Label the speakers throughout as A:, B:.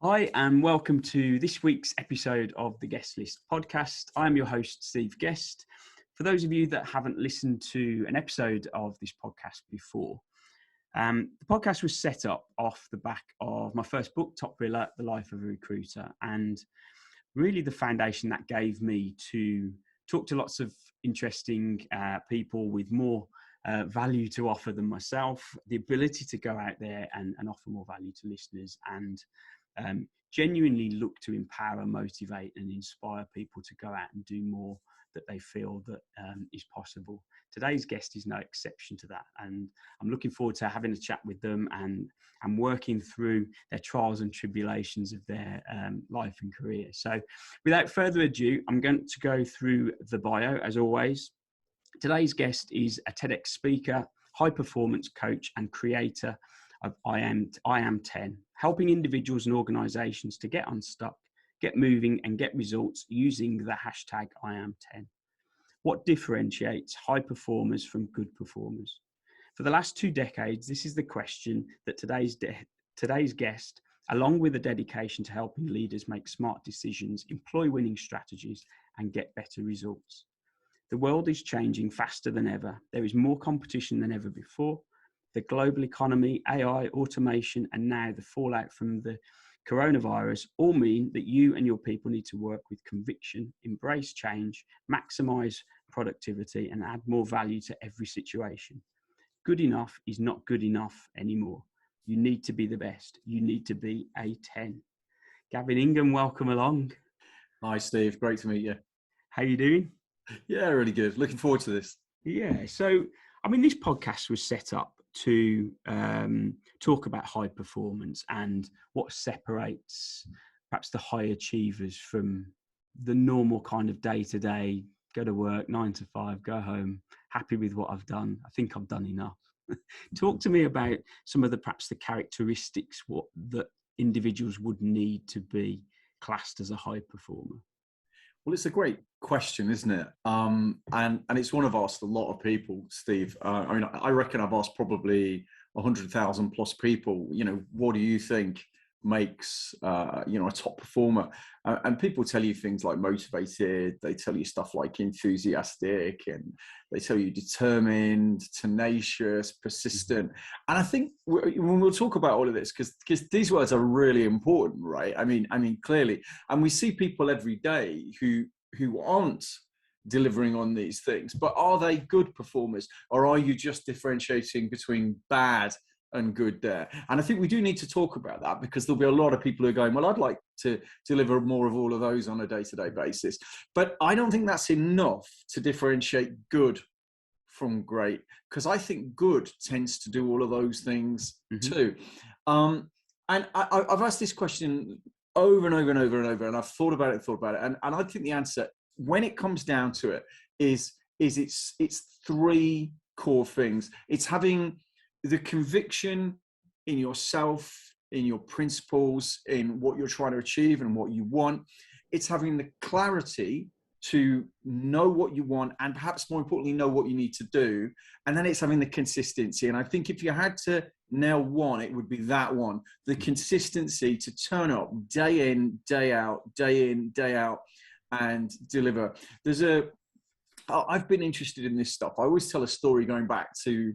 A: Hi, and welcome to this week's episode of the Guest List podcast. I'm your host, Steve Guest. For those of you that haven't listened to an episode of this podcast before, the podcast was set up off the back of my first book, Top Biller, The Life of a Recruiter, and really the foundation that gave me to talk to lots of interesting people with more value to offer than myself, the ability to go out there and offer more value to listeners and genuinely look to empower, motivate and inspire people to go out and do more that they feel that is possible. Today's guest is no exception to that, and I'm looking forward to having a chat with them and working through their trials and tribulations of their life and career. So without further ado, I'm going to go through the bio as always. Today's guest is a TEDx speaker, high performance coach and creator of IAM10, helping individuals and organizations to get unstuck, get moving and get results using the hashtag IAM10. What differentiates high performers from good performers? For the last 2 decades, this is the question that today's guest, along with a dedication to helping leaders make smart decisions, employ winning strategies and get better results. The world is changing faster than ever. There is more competition than ever before. The global economy, AI, automation, and now the fallout from the coronavirus all mean that you and your people need to work with conviction, embrace change, maximize productivity, and add more value to every situation. Good enough is not good enough anymore. You need to be the best. You need to be a 10. Gavin Ingham, welcome along.
B: Hi, Steve. Great to meet you.
A: How you doing?
B: Yeah, really good. Looking forward to this.
A: Yeah. So, this podcast was set up to talk about high performance and what separates perhaps the high achievers from the normal kind of day-to-day, go to work, 9 to 5, go home, happy with what I've done. I think I've done enough. Talk to me about some of perhaps the characteristics that individuals would need to be classed as a high performer.
B: Well, it's a great question, isn't it? And it's one I've asked a lot of people, Steve. I reckon I've asked probably 100,000 plus people, what do you think makes, a top performer? And people tell you things like motivated, they tell you stuff like enthusiastic, and they tell you determined, tenacious, persistent. And I think when we'll talk about all of this, because these words are really important, right? I mean, clearly, and we see people every day who aren't delivering on these things, but are they good performers, or are you just differentiating between bad and good there? And I think we do need to talk about that, because there'll be a lot of people who are going, well, I'd like to deliver more of all of those on a day-to-day basis. But I don't think that's enough to differentiate good from great, because I think good tends to do all of those things too. And I've asked this question over and over and over and over, and I've thought about it, and I think the answer, when it comes down to it, is it's 3 core things. It's having the conviction in yourself, in your principles, in what you're trying to achieve and what you want. It's having the clarity to know what you want, and perhaps more importantly, know what you need to do. And then it's having the consistency. And I think if you had to nail one, it would be that one, the consistency to turn up day in, day out, and deliver. I've been interested in this stuff. I always tell a story going back to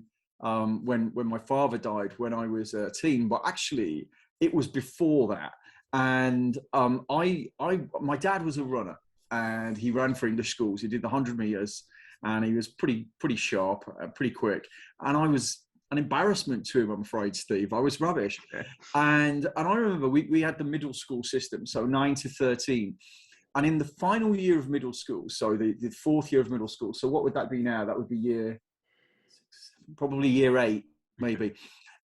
B: when my father died when I was a teen, but actually it was before that. And my dad was a runner, and he ran for English schools. He did the 100 meters, and he was pretty sharp, pretty quick. And I was an embarrassment to him, I'm afraid, Steve. I was rubbish. And I remember we had the middle school system, so 9 to 13. And in the final year of middle school, so the 4th year of middle school, so what would that be now? That would be probably year 8, maybe.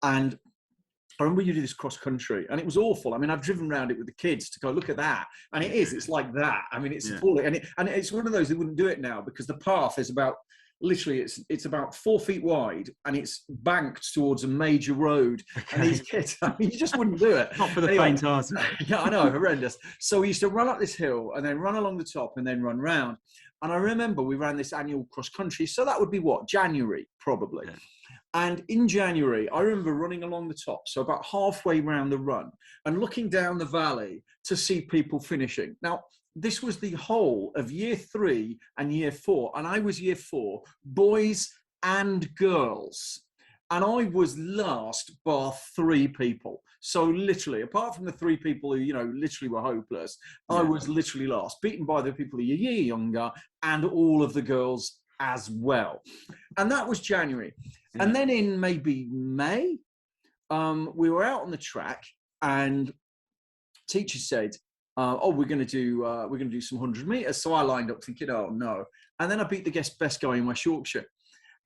B: And I remember you did this cross country, and it was awful. I mean, I've driven around it with the kids to go, look at that. And it's like that. I mean, it's appalling. And it's one of those, they wouldn't do it now, because the path is about, literally, it's about 4 feet wide, and it's banked towards a major road. Okay. And these kids, I mean, you just wouldn't do it.
A: Not for the faint-hearted.
B: Yeah, I know, horrendous. So we used to run up this hill, and then run along the top, and then run round. And I remember we ran this annual cross country. So that would be what? January, probably. Yeah. And in January, I remember running along the top, so about halfway round the run, and looking down the valley to see people finishing. Now, this was the whole of year 3 and year 4, and I was year 4, boys and girls. And I was last bar 3 people. So literally, apart from the 3 people who, literally were hopeless, I was literally last, beaten by the people who are a year younger and all of the girls as well. And that was January. Yeah. And then in maybe May, we were out on the track, and teacher said, we're going to do some 100 meters. So I lined up thinking, oh no. And then I beat the best guy in West Yorkshire.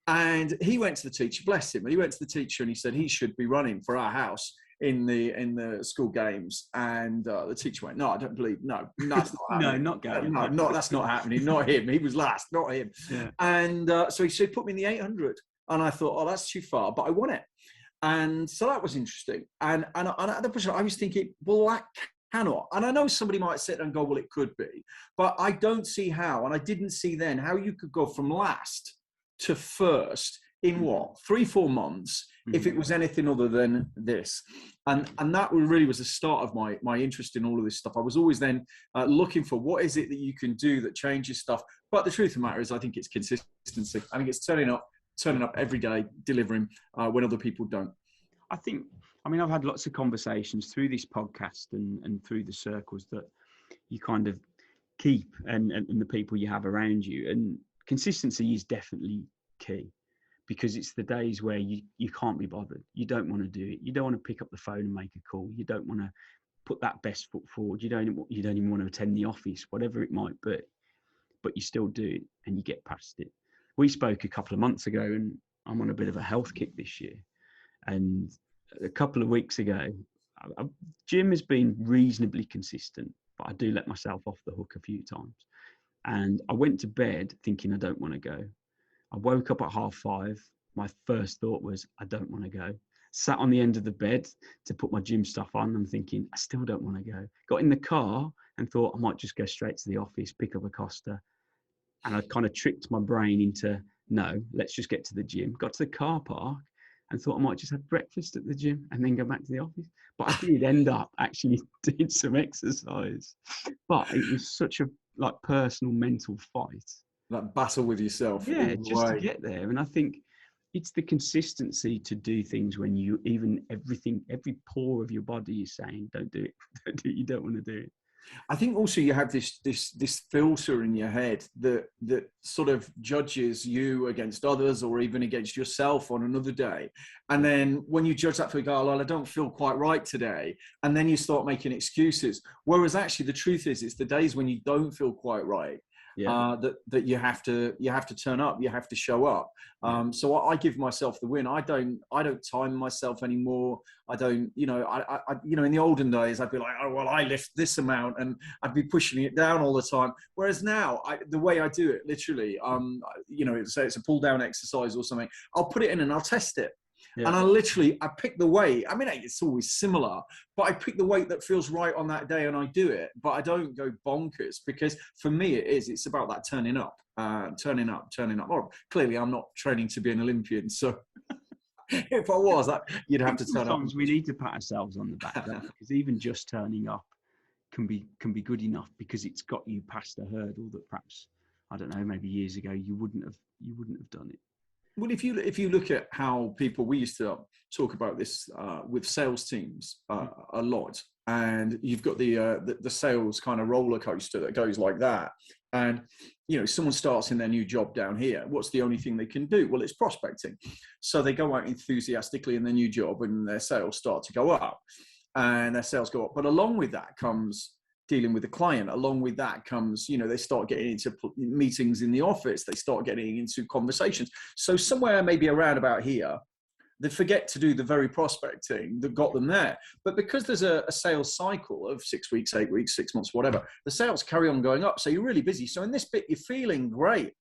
B: And he went to the teacher, bless him. And he went to the teacher and he said he should be running for our house in the school games. And the teacher went, no, I don't believe, no, that's not happening.
A: No, not Gavin.
B: No, that's not happening. Not him. He was last, not him. Yeah. And so he said, put me in the 800. And I thought, oh, that's too far, but I won it. And so that was interesting. And at the point, I was thinking, well, that cannot. And I know somebody might sit and go, well, it could be, but I don't see how. And I didn't see then how you could go from last to first in what, 3-4 months, if it was anything other than this. And that really was the start of my interest in all of this stuff. I was always then looking for what is it that you can do that changes stuff. But the truth of the matter is, I think it's consistency. I think it's turning up every day, delivering when other people don't.
A: I've had lots of conversations through this podcast and through the circles that you kind of keep and the people you have around you. And consistency is definitely key, because it's the days where you can't be bothered. You don't want to do it. You don't want to pick up the phone and make a call. You don't want to put that best foot forward. You don't even want to attend the office, whatever it might be, but you still do it and you get past it. We spoke a couple of months ago, and I'm on a bit of a health kick this year. And a couple of weeks ago, gym has been reasonably consistent, but I do let myself off the hook a few times. And I went to bed thinking I don't want to go. I woke up at 5:30. My first thought was, I don't want to go. Sat on the end of the bed to put my gym stuff on. I'm thinking, I still don't want to go. Got in the car and thought I might just go straight to the office, pick up a Costa. And I kind of tricked my brain into, no, let's just get to the gym. Got to the car park and thought I might just have breakfast at the gym and then go back to the office. But I did end up actually doing some exercise. But it was such a personal mental fight.
B: That battle with yourself.
A: Yeah, just to get there. And I think it's the consistency to do things when you every pore of your body is saying, don't do it. Don't do it. You don't want to do it.
B: I think also you have this filter in your head that sort of judges you against others or even against yourself on another day. And then when you judge that for, well, I don't feel quite right today. And then you start making excuses. Whereas actually the truth is, it's the days when you don't feel quite right. Yeah. That you have to turn up, you have to show up. So I give myself the win. I don't time myself anymore. I don't, I in the olden days, I'd be like, oh, well, I lift this amount and I'd be pushing it down all the time. Whereas now the way I do it, literally, say it's a pull down exercise or something, I'll put it in and I'll test it. Yeah. And I pick the weight. I mean, it's always similar, but I pick the weight that feels right on that day and I do it. But I don't go bonkers, because for me, it's about that turning up. Or clearly, I'm not training to be an Olympian. So if I was, you'd have to turn up.
A: Sometimes we need to pat ourselves on the back, because even just turning up can be good enough, because it's got you past a hurdle that perhaps, I don't know, maybe years ago you wouldn't have done it.
B: Well, if you look at how we used to talk about this with sales teams a lot, and you've got the sales kind of roller coaster that goes like that, and someone starts in their new job down here. What's the only thing they can do? Well, it's prospecting. So they go out enthusiastically in their new job, and their sales start to go up, and their sales go up. But along with that comes dealing with the client. Along with that comes, they start getting into meetings in the office. They start getting into conversations. So somewhere maybe around about here, they forget to do the very prospecting that got them there. But because there's a sales cycle of 6 weeks, 8 weeks, 6 months, whatever, the sales carry on going up. So you're really busy. So in this bit, you're feeling great,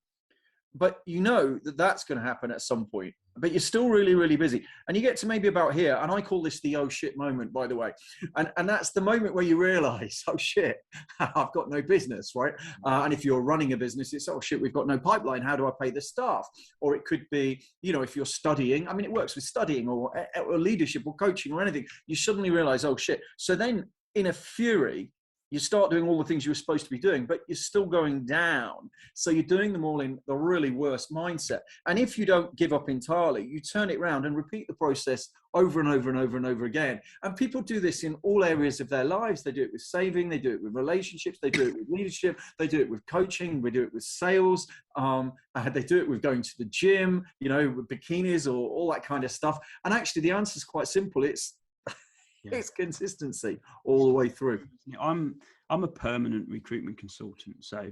B: but that that's going to happen at some point. but you're still really, really busy. And you get to maybe about here, and I call this the oh shit moment, by the way. And that's the moment where you realize, oh shit, I've got no business, right? And if you're running a business, it's, oh shit, we've got no pipeline. How do I pay the staff? Or it could be, if you're studying, I mean, it works with studying or leadership or coaching or anything. You suddenly realize, oh shit. So then in a fury, you start doing all the things you were supposed to be doing, but you're still going down. So you're doing them all in the really worst mindset. And if you don't give up entirely, you turn it around and repeat the process over and over and over and over again. And people do this in all areas of their lives. They do it with saving, they do it with relationships, they do it with leadership, they do it with coaching, we do it with sales, they do it with going to the gym, with bikinis or all that kind of stuff. And actually the answer is quite simple. It's consistency all the way through.
A: I'm a permanent recruitment consultant. So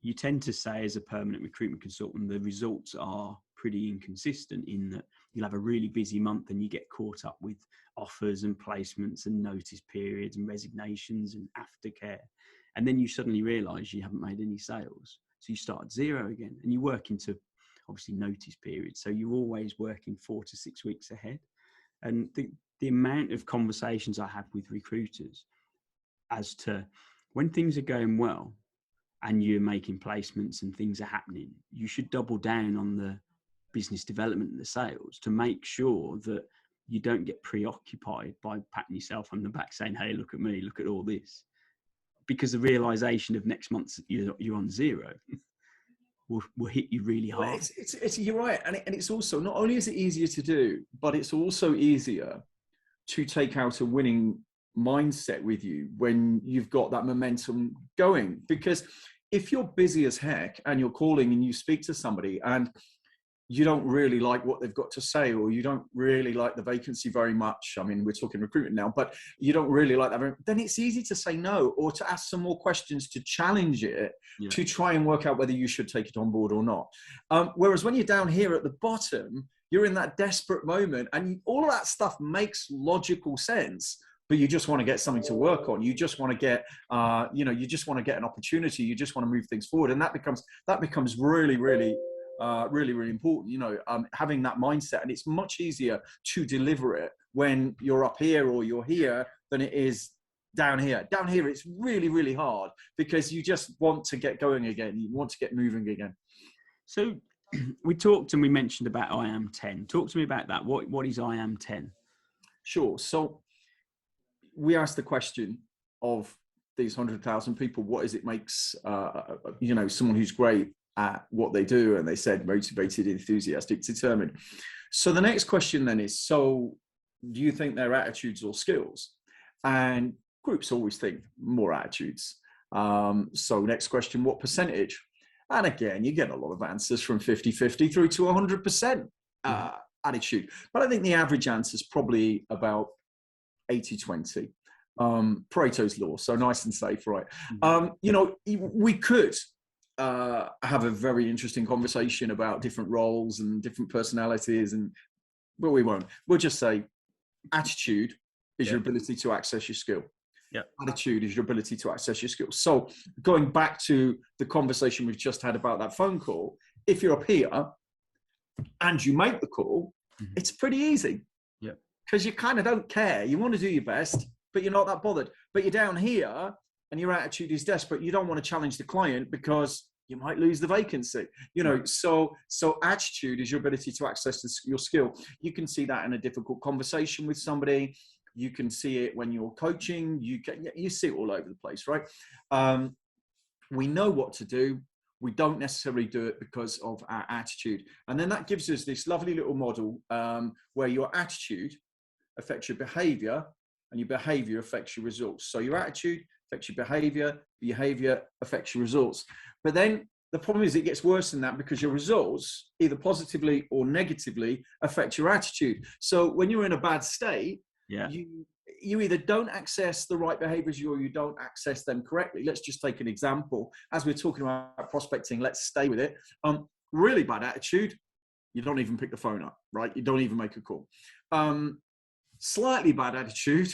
A: you tend to say as a permanent recruitment consultant, the results are pretty inconsistent in that you'll have a really busy month and you get caught up with offers and placements and notice periods and resignations and aftercare. And then you suddenly realize you haven't made any sales. So you start at zero again and you work into obviously notice periods. So you're always working 4 to 6 weeks ahead. And the amount of conversations I have with recruiters as to when things are going well and you're making placements and things are happening, you should double down on the business development and the sales to make sure that you don't get preoccupied by patting yourself on the back saying, hey, look at me, look at all this. Because the realization of next month you're on zero will hit you really hard.
B: Well, it's you're right. And it's also, not only is it easier to do, but it's also easier to take out a winning mindset with you when you've got that momentum going. Because if you're busy as heck and you're calling and you speak to somebody and you don't really like what they've got to say, or you don't really like the vacancy very much, I mean, we're talking recruitment now, but you don't really like that, then it's easy to say no, or to ask some more questions to challenge it, to try and work out whether you should take it on board or not. Whereas when you're down here at the bottom, you're in that desperate moment and all of that stuff makes logical sense, but you just want to get something to work on. You just want to get, you just want to get an opportunity. You just want to move things forward. And that becomes really, really, really important, having that mindset. And it's much easier to deliver it when you're up here or you're here than it is down here. Down here, it's really, really hard because you just want to get going again. You want to get moving again.
A: So we talked and we mentioned about IAM10. Talk to me about that. What is IAM10?
B: Sure. So we asked the question of these 100,000 people, what is it makes, someone who's great at what they do? And they said motivated, enthusiastic, determined. So the next question then is, so do you think they're attitudes or skills? And groups always think more attitudes. So next question, what percentage? And again, you get a lot of answers from 50-50 through to 100% attitude. But I think the average answer is probably about 80-20. Pareto's law, so nice and safe, right? We could have a very interesting conversation about different roles and different personalities, but we won't. We'll just say attitude is your ability to access your skill. Attitude is your ability to access your skills. So going back to the conversation we've just had about that phone call, if you're up here and you make the call, it's pretty easy. Because you kind of don't care. You want to do your best, but you're not that bothered. But you're down here and your attitude is desperate. You don't want to challenge the client because you might lose the vacancy. So attitude is your ability to access your skill. You can see that in a difficult conversation with somebody. You can see it when you're coaching. You see it all over the place, right? We know what to do. We don't necessarily do it because of our attitude. And then that gives us this lovely little model where your attitude affects your behavior and your behavior affects your results. So your attitude affects your behavior affects your results. But then the problem is it gets worse than that because your results, either positively or negatively, affect your attitude. So when you're in a bad state, you either don't access the right behaviors or you don't access them correctly. Let's just take an example. As we're talking about prospecting, let's stay with it. Really bad attitude, you don't even pick the phone up, right? You don't even make a call. Slightly bad attitude,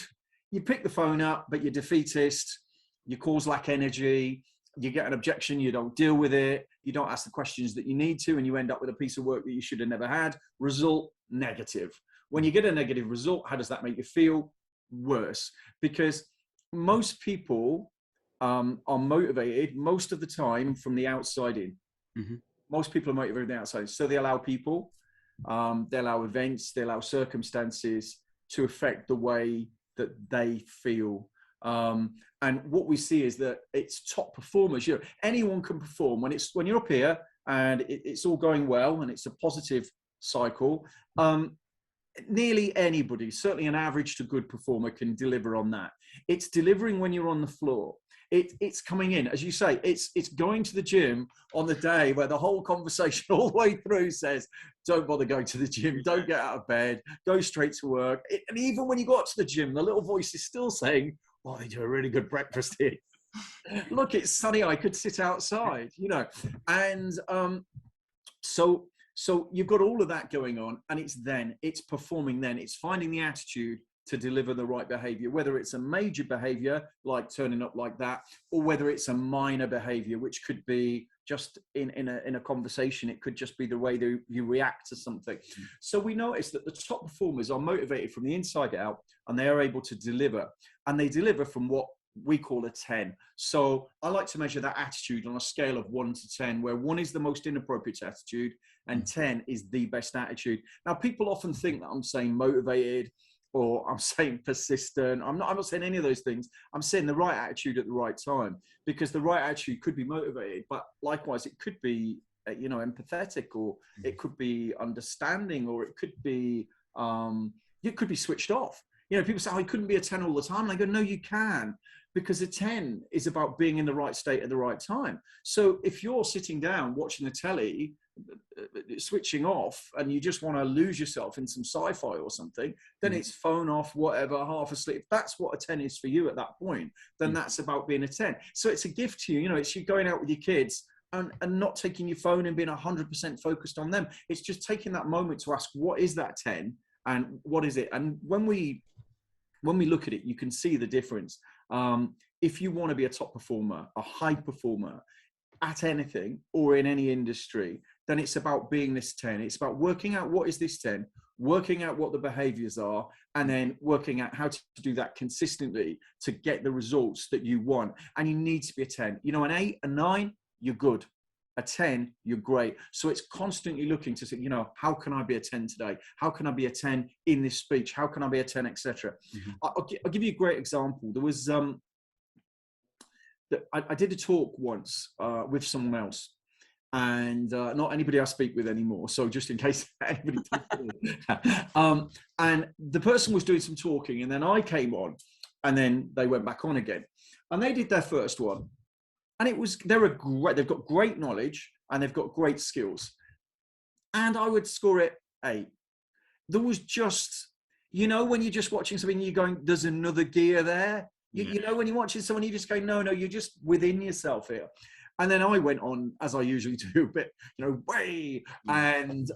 B: you pick the phone up, but you're defeatist, your calls lack energy. you get an objection, you don't deal with it, you don't ask the questions that you need to, and you end up with a piece of work that you should have never had. Result, negative. When you get a negative result, how does that make you feel? Worse. Because most people are motivated most of the time from the outside in.
A: Mm-hmm.
B: Most people are motivated from the outside. So they allow people, they allow events, they allow circumstances to affect the way that they feel. And what we see is that it's top performers. You know, anyone can perform when you're up here and it's all going well and it's a positive cycle. Nearly anybody, certainly an average to good performer, can deliver on that. It's delivering when you're on the floor. It's coming in, as you say, it's going to the gym on the day where the whole conversation all the way through says, don't bother going to the gym, don't get out of bed, go straight to work. And even when you go up to the gym, the little voice is still saying, oh, they do a really good breakfast here. Look, it's sunny, I could sit outside, you know. And so you've got all of that going on, and it's performing then, it's finding the attitude to deliver the right behavior, whether it's a major behavior like turning up like that, or whether it's a minor behavior, which could be just in a conversation. It could just be the way that you react to something. So we notice that the top performers are motivated from the inside out, and they are able to deliver, and they deliver from what we call a 10. So I like to measure that attitude on a scale of 1 to 10, where 1 is the most inappropriate attitude and 10 is the best attitude. Now, people often think that I'm saying motivated or I'm saying persistent. I'm not saying any of those things. I'm saying the right attitude at the right time, because the right attitude could be motivated, but likewise it could be empathetic, or it could be understanding, or it could be switched off. You know, people say, oh, I couldn't be a 10 all the time. And I go, no, you can, because a 10 is about being in the right state at the right time. So if you're sitting down watching the telly, switching off, and you just want to lose yourself in some sci-fi or something, then it's phone off, whatever, half asleep. If that's what a 10 is for you at that point, then that's about being a 10. So it's a gift to you. You know, it's you going out with your kids and not taking your phone and being 100% focused on them. It's just taking that moment to ask, what is that 10 and what is it? And when we look at it, you can see the difference. If you want to be a top performer, a high performer at anything or in any industry, then it's about being this 10. It's about working out what is this 10, working out what the behaviors are, and then working out how to do that consistently to get the results that you want. And you need to be a 10. You know, an 8, a 9, you're good. A 10, you're great. So it's constantly looking to say, you know, how can I be a 10 today? How can I be a 10 in this speech? How can I be a 10, etc. I'll give you a great example. There was, I did a talk once with someone else, and not anybody I speak with anymore. So just in case anybody and the person was doing some talking, and then I came on, and then they went back on again, and they did their first one. And they've got great knowledge and they've got great skills. And I would score it 8. There was just, you know, when you're just watching something, you're going, there's another gear there. You know, when you're watching someone, you just go, no, you're just within yourself here. And then I went on, as I usually do, a bit, you know, way. And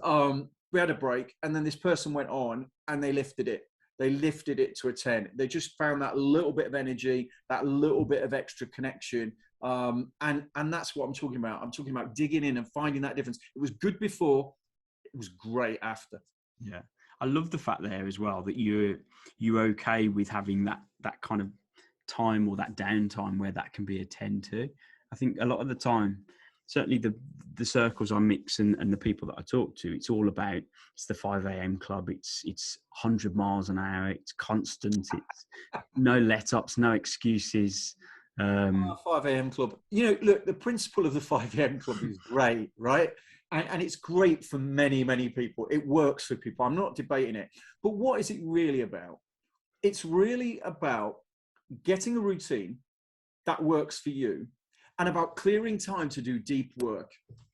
B: we had a break. And then this person went on and they lifted it. They lifted it to a 10. They just found that little bit of energy, that little bit of extra connection. And that's what I'm talking about. I'm talking about digging in and finding that difference. It was good before, it was great after.
A: Yeah. I love the fact there as well that you're okay with having that kind of time or that downtime where that can be a 10 too. I think a lot of the time, certainly the circles I mix and the people that I talk to, it's all about, it's the 5 a.m. club. It's 100 miles an hour. It's constant. It's no let-ups, no excuses.
B: 5 a.m. club. You know, look, the principle of the 5 a.m. club is great, right? And it's great for many, many people. It works for people. I'm not debating it. But what is it really about? It's really about getting a routine that works for you and about clearing time to do deep work.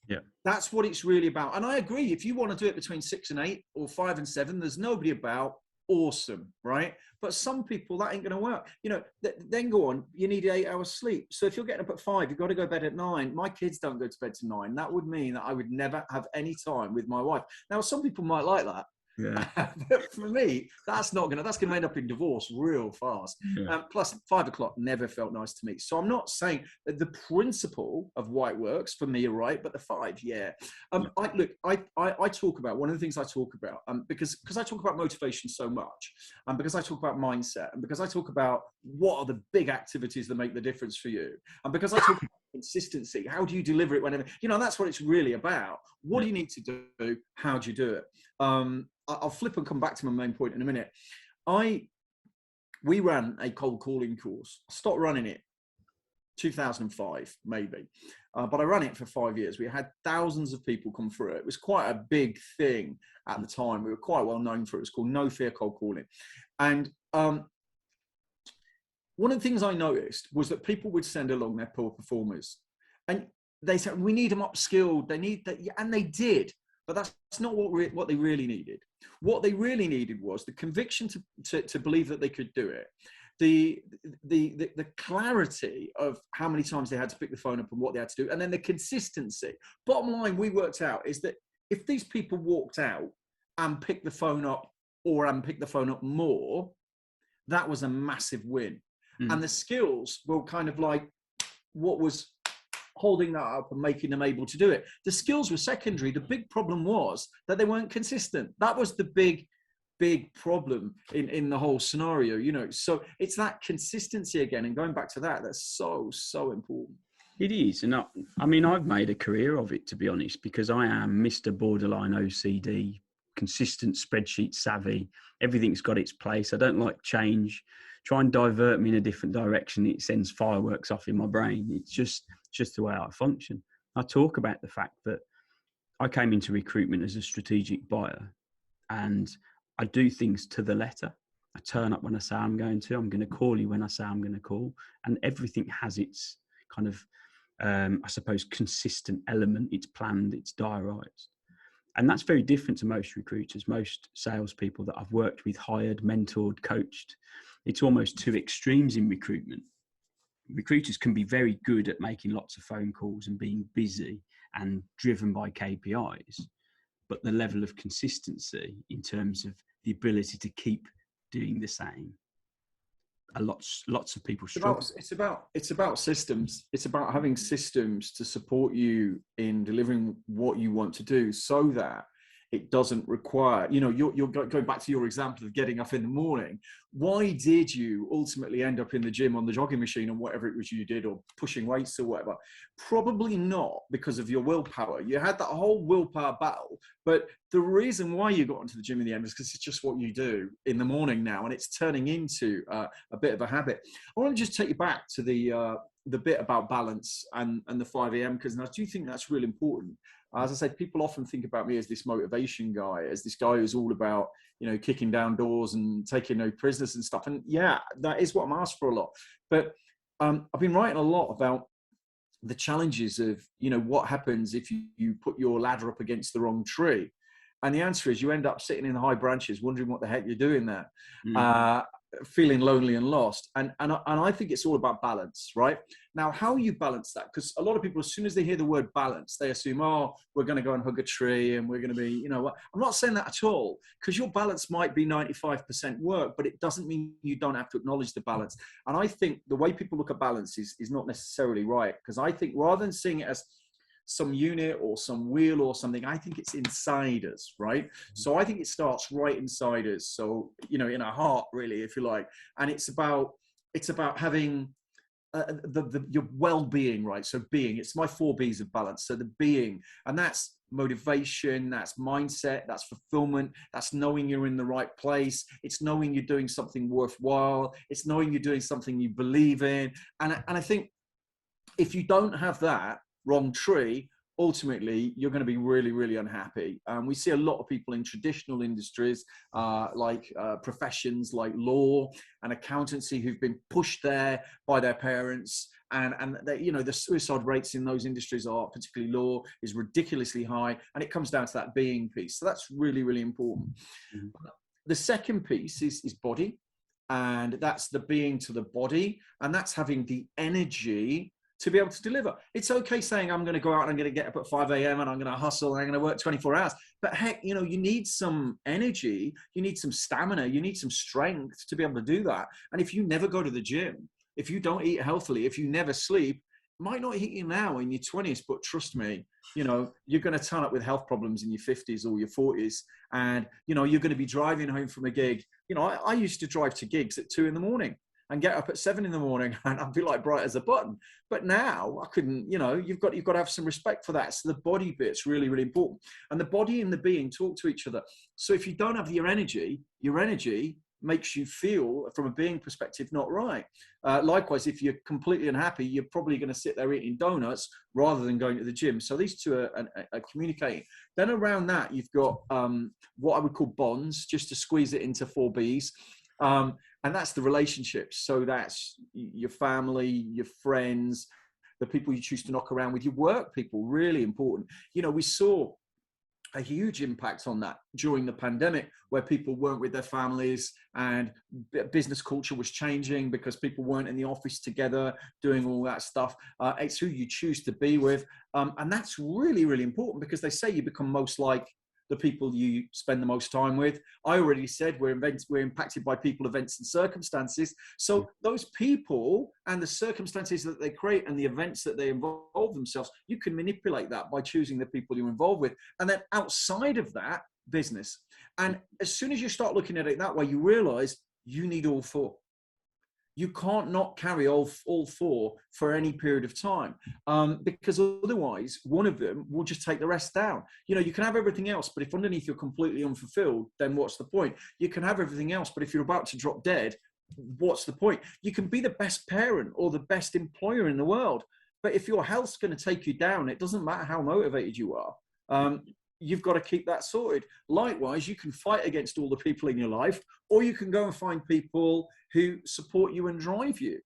A: Yeah. That's
B: what it's really about. And I agree, if you want to do it between 6 and 8 or 5 and 7, there's nobody about. Awesome, right? But some people, that ain't going to work. You know, then go on, you need 8 hours sleep. So if you're getting up at 5, you've got to go to bed at 9. My kids don't go to bed to 9. That would mean that I would never have any time with my wife. Now, some people might like that.
A: Yeah.
B: For me, that's gonna end up in divorce real fast.
A: Yeah.
B: Plus 5 o'clock never felt nice to me. So I'm not saying that the principle of why it works for me are right, but the 5, yeah. I talk about, one of the things I talk about, because I talk about motivation so much, and because I talk about mindset, and because I talk about what are the big activities that make the difference for you, and because I talk about consistency, how do you deliver it whenever, that's what it's really about. What do you need to do? How do you do it? I'll flip and come back to my main point in a minute. We ran a cold calling course. I stopped running it 2005 maybe, but I ran it for 5 years. We had thousands of people come through it. It was quite a big thing at the time. We were quite well known for it. It was called No Fear Cold Calling. And one of the things I noticed was that people would send along their poor performers, and they said, we need them upskilled. They need that, and they did. But that's not what they really needed. What they really needed was the conviction to believe that they could do it, the clarity of how many times they had to pick the phone up and what they had to do, and then the consistency. Bottom line, we worked out is that if these people walked out and picked the phone up and picked the phone up more, that was a massive win. And the skills were kind of like what was holding that up and making them able to do it. The skills were secondary. The big problem was that they weren't consistent. That was the big problem in the whole scenario, So it's that consistency again, and going back to that's so important.
A: It is. And I've made a career of it, to be honest, because I am Mr. Borderline OCD, consistent spreadsheet savvy. Everything's got its place. I don't like change. Try and divert me in a different direction, it sends fireworks off in my brain. It's just the way I function. I talk about the fact that I came into recruitment as a strategic buyer, and I do things to the letter. I turn up when I say I'm going to call you when I say I'm going to call, and everything has its kind of, I suppose, consistent element. It's planned, it's diarised. And that's very different to most recruiters, most salespeople that I've worked with, hired, mentored, coached. It's almost two extremes in recruitment. Recruiters can be very good at making lots of phone calls and being busy and driven by KPIs, but the level of consistency in terms of the ability to keep doing the same, lots of people struggle.
B: It's about systems. It's about having systems to support you in delivering what you want to do, so that it doesn't require, you're going back to your example of getting up in the morning. Why did you ultimately end up in the gym on the jogging machine or whatever it was you did, or pushing weights or whatever? Probably not because of your willpower. You had that whole willpower battle, but the reason why you got into the gym in the end is because it's just what you do in the morning now, and it's turning into a bit of a habit. I want to just take you back to the bit about balance and the 5 a.m. because I do think that's really important. As I said, people often think about me as this motivation guy, as this guy who's all about, kicking down doors and taking no prisoners and stuff. And yeah, that is what I'm asked for a lot. But I've been writing a lot about the challenges of, what happens if you put your ladder up against the wrong tree. And the answer is you end up sitting in the high branches, wondering what the heck you're doing there. Feeling lonely and lost. And I think it's all about balance, right? Now, how you balance that? Because a lot of people, as soon as they hear the word balance, they assume, we're going to go and hug a tree and we're going to be, I'm not saying that at all, because your balance might be 95% work, but it doesn't mean you don't have to acknowledge the balance. And I think the way people look at balance is not necessarily right, because I think rather than seeing it as some unit or some wheel or something, I think it's inside us, right? So I think it starts right inside us. So, in our heart, really, if you like. And it's about having your well-being, right? So being, it's my 4 B's of balance. So the being, and that's motivation, that's mindset, that's fulfillment, that's knowing you're in the right place. It's knowing you're doing something worthwhile. It's knowing you're doing something you believe in. And I think if you don't have that, wrong tree, ultimately you're going to be really, really unhappy. We see a lot of people in traditional industries, like professions like law and accountancy, who've been pushed there by their parents, and they, the suicide rates in those industries are, particularly law, is ridiculously high, and it comes down to that being piece. So that's really, really important. The second piece is body, and that's the being to the body, and that's having the energy to be able to deliver. It's okay saying I'm going to go out and I'm going to get up at 5 a.m. and I'm going to hustle and I'm going to work 24 hours. But heck, you need some energy, you need some stamina, you need some strength to be able to do that. And if you never go to the gym, if you don't eat healthily, if you never sleep, it might not hit you now in your 20s, but trust me, you're going to turn up with health problems in your 50s or your 40s. And, you're going to be driving home from a gig. I used to drive to gigs at 2 a.m. and get up at 7 a.m. and I'd be like bright as a button. But now I couldn't, you've got to have some respect for that. So the body bit's really, really important. And the body and the being talk to each other. So if you don't have your energy makes you feel, from a being perspective, not right. Likewise, if you're completely unhappy, you're probably going to sit there eating donuts rather than going to the gym. So these two are communicating. Then around that, you've got what I would call bonds, just to squeeze it into 4 Bs. And that's the relationships. So that's your family, your friends, the people you choose to knock around with, your work people, really important. We saw a huge impact on that during the pandemic, where people weren't with their families and business culture was changing because people weren't in the office together doing all that stuff. It's who you choose to be with. And that's really, really important, because they say you become most like the people you spend the most time with. I already said we're impacted by people, events, and circumstances. So those people and the circumstances that they create and the events that they involve themselves, you can manipulate that by choosing the people you're involved with. And then outside of that, business. And as soon as you start looking at it that way, you realize you need all 4. You can't not carry all 4 for any period of time, because otherwise one of them will just take the rest down. You can have everything else, but if underneath you're completely unfulfilled, then what's the point? You can have everything else, but if you're about to drop dead, what's the point? You can be the best parent or the best employer in the world, but if your health's going to take you down, it doesn't matter how motivated you are. You've got to keep that sorted. Likewise, you can fight against all the people in your life, or you can go and find people who support you and drive you.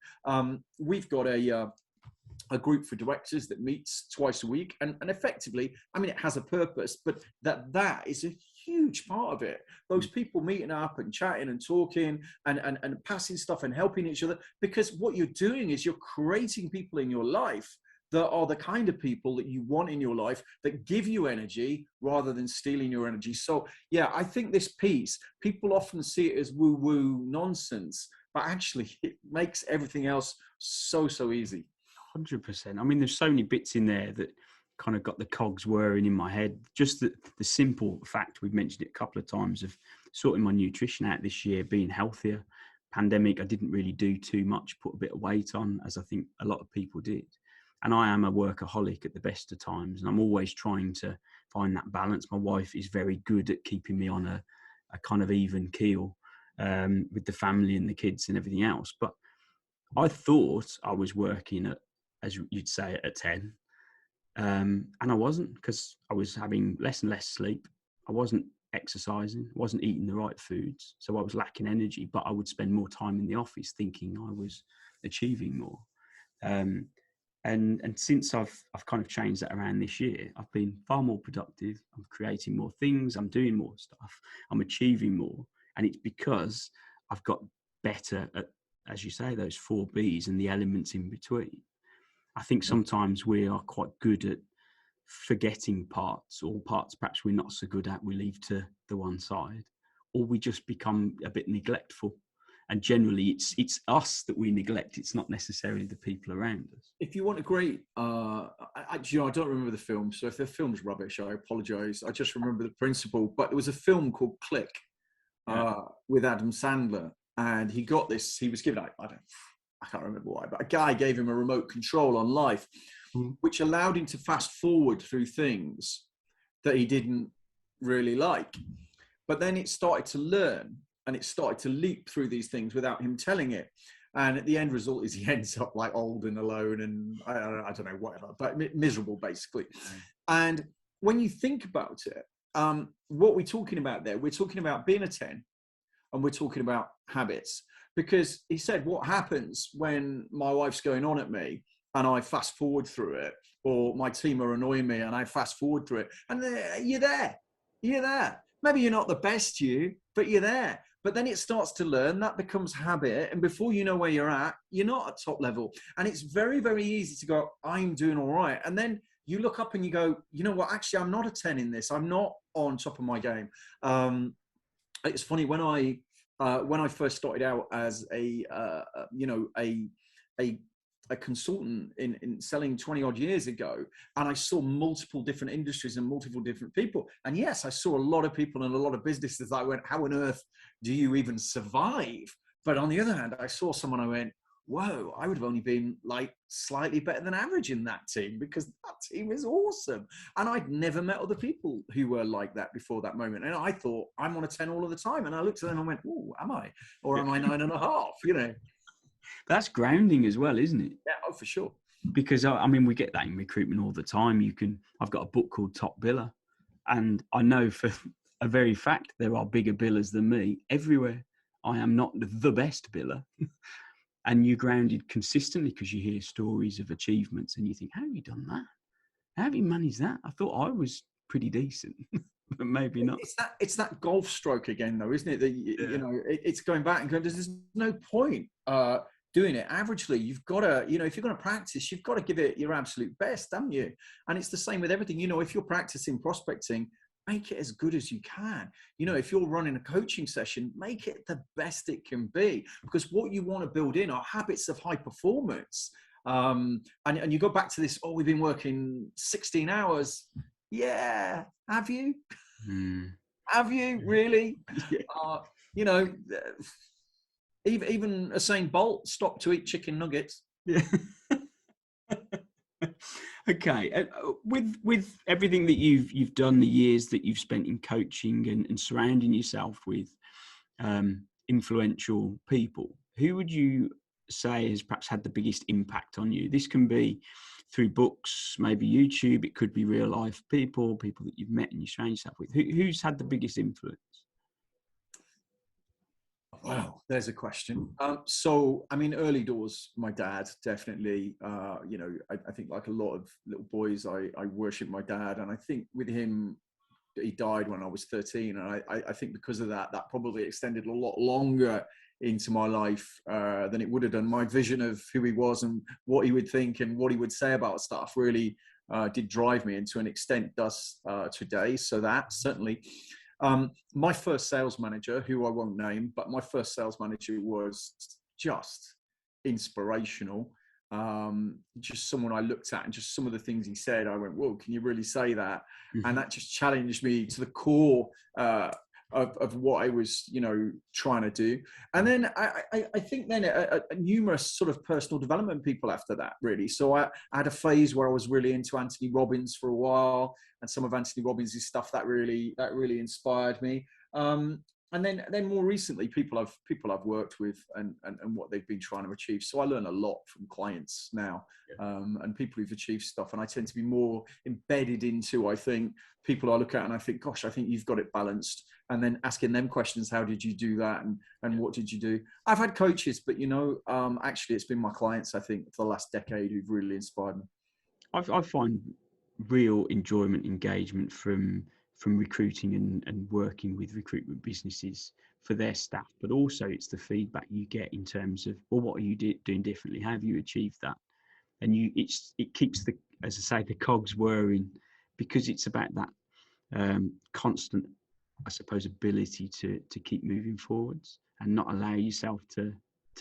B: We've got a group for directors that meets twice a week, and effectively, it has a purpose, but that is a huge part of it. Those people meeting up and chatting and talking and passing stuff and helping each other, because what you're doing is you're creating people in your life that are the kind of people that you want in your life, that give you energy rather than stealing your energy. So yeah, I think this piece, people often see it as woo-woo nonsense, but actually it makes everything else so easy.
A: 100%. There's so many bits in there that kind of got the cogs whirring in my head. Just the simple fact, we've mentioned it a couple of times, of sorting my nutrition out this year, being healthier. Pandemic, I didn't really do too much, put a bit of weight on, as I think a lot of people did. And I am a workaholic at the best of times, and I'm always trying to find that balance. My wife is very good at keeping me on a kind of even keel with the family and the kids and everything else. But I thought I was working at, as you'd say, at 10. And I wasn't, because I was having less and less sleep. I wasn't exercising, wasn't eating the right foods. So I was lacking energy, but I would spend more time in the office thinking I was achieving more. And since I've kind of changed that around this year, I've been far more productive. I'm creating more things. I'm doing more stuff. I'm achieving more. And it's because I've got better at, as you say, those 4 Bs and the elements in between. I think sometimes we are quite good at forgetting parts, or parts perhaps we're not so good at, we leave to the one side, or we just become a bit neglectful. And generally it's us that we neglect. It's not necessarily the people around us.
B: If you want a great, I don't remember the film. So if the film's rubbish, I apologize. I just remember the principle, but there was a film called Click with Adam Sandler. And he got this, he was given, I can't remember why, but a guy gave him a remote control on life, which allowed him to fast forward through things that he didn't really like. But then it started to learn, and it started to leap through these things without him telling it. And the end result is he ends up like old and alone and I don't know, whatever, but miserable basically. And when you think about it, what we're talking about there, we're talking about being a 10, and we're talking about habits. Because he said, what happens when my wife's going on at me and I fast forward through it, or my team are annoying me and I fast forward through it, and you're there. Maybe you're not the best you, but you're there. But then it starts to learn, that becomes habit. And before you know where you're at, you're not at top level. And it's very, very easy to go, I'm doing all right. And then you look up and you go, you know what, actually, I'm not a 10 in this. I'm not on top of my game. It's funny, when I first started out as a consultant in selling 20 odd years ago, and I saw multiple different industries and multiple different people. And yes, I saw a lot of people and a lot of businesses. I went, how on earth do you even survive? But on the other hand, I saw someone, I went, whoa, I would have only been like slightly better than average in that team, because that team is awesome. And I'd never met other people who were like that before that moment. And I thought, I'm on a 10 all of the time. And I looked at them and went, oh, am I? Or am I 9.5? You know?
A: That's grounding as well, isn't it?
B: Yeah, oh, for sure.
A: Because I mean, we get that in recruitment all the time. I've got a book called Top Biller, and I know for a very fact there are bigger billers than me everywhere. I am not the best biller. And you're grounded consistently because you hear stories of achievements and you think, how have you done that? How have you managed that? I thought I was pretty decent, but maybe not.
B: It's that golf stroke again, though, isn't it? That you know, it's going back and going, there's no point doing it averagely. You've got to, you know, if you're going to practice, you've got to give it your absolute best, haven't you? And it's the same with everything. You know, if you're practicing prospecting, make it as good as you can. You know, if you're running a coaching session, make it the best it can be, because what you want to build in are habits of high performance. And you go back to this, oh, we've been working 16 hours. Yeah. Have you? Have you really? You know, even Usain Bolt stopped to eat chicken nuggets.
A: Yeah. Okay. With everything that you've done, the years that you've spent in coaching and surrounding yourself with influential people, who would you say has perhaps had the biggest impact on you? This can be through books, maybe YouTube. It could be real life people that you've met and you surround yourself with. Who's had the biggest influence?
B: Wow, there's a question. So, I mean, early doors, my dad, definitely, you know, I think like a lot of little boys, I worship my dad. And I think with him, he died when I was 13. And I think because of that, that probably extended a lot longer into my life than it would have done. My vision of who he was and what he would think and what he would say about stuff really did drive me, and to an extent does today. So that certainly. My first sales manager, who I won't name, but my first sales manager was just inspirational. Just someone I looked at, and just some of the things he said, I went, whoa, can you really say that? Mm-hmm. And that just challenged me to the core of what I was, you know, trying to do. And then I think then a numerous sort of personal development people after that, really. So I had a phase where I was really into Anthony Robbins for a while, and some of Anthony Robbins' stuff that really inspired me. And then more recently, people I've worked with and what they've been trying to achieve. So I learn a lot from clients now, and people who've achieved stuff. And I tend to be more embedded into, I think, people I look at and I think, gosh, I think you've got it balanced. And then asking them questions, how did you do that? And what did you do? I've had coaches, but, you know, actually it's been my clients, I think, for the last decade who've really inspired me.
A: I find real enjoyment, engagement from recruiting and working with recruitment businesses for their staff, but also it's the feedback you get in terms of, well, what are you doing differently? How have you achieved that? And it keeps the, as I say, the cogs whirring, because it's about that constant, I suppose, ability to keep moving forwards and not allow yourself to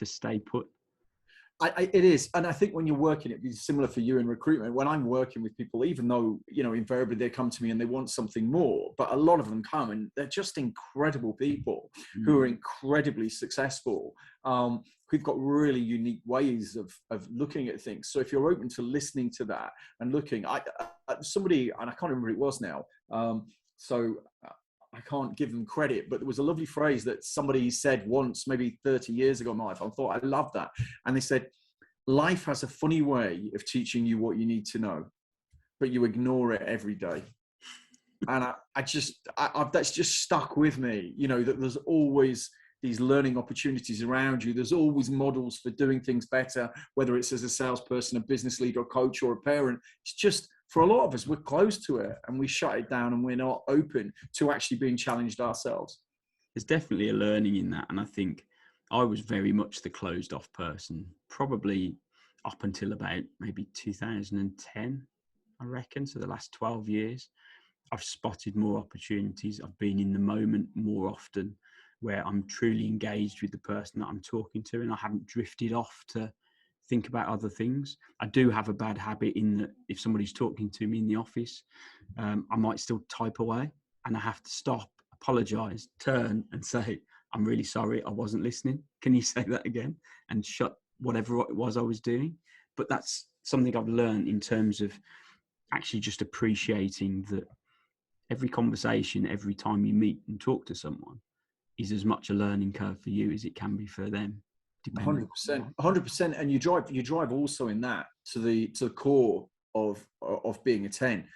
A: stay put.
B: It is. And I think when you're working, it'd be similar for you in recruitment. When I'm working with people, even though, you know, invariably they come to me and they want something more, but a lot of them come and they're just incredible people who are incredibly successful, who've got really unique ways of looking at things. So if you're open to listening to that and looking, somebody, and I can't remember who it was now, I can't give them credit, but there was a lovely phrase that somebody said once, maybe 30 years ago in my life. I thought, I love that. And they said, life has a funny way of teaching you what you need to know, but you ignore it every day. And that's just stuck with me, you know, that there's always these learning opportunities around you. There's always models for doing things better, whether it's as a salesperson, a business leader, a coach, or a parent. It's just, for a lot of us, we're close to it and we shut it down and we're not open to actually being challenged ourselves.
A: there's definitely a learning in that. And I think I was very much the closed off person, probably up until about maybe 2010, I reckon. So the last 12 years, I've spotted more opportunities. I've been in the moment more often, where I'm truly engaged with the person that I'm talking to, and I haven't drifted off to think about other things. I do have a bad habit in that if somebody's talking to me in the office, I might still type away, and I have to stop, apologize, turn and say, I'm really sorry, I wasn't listening. Can you say that again? And shut whatever it was I was doing. But that's something I've learned in terms of actually just appreciating that every conversation, every time you meet and talk to someone, is as much a learning curve for you as it can be for them.
B: 100%, 100%. And you drive also in that to the core of being a 10.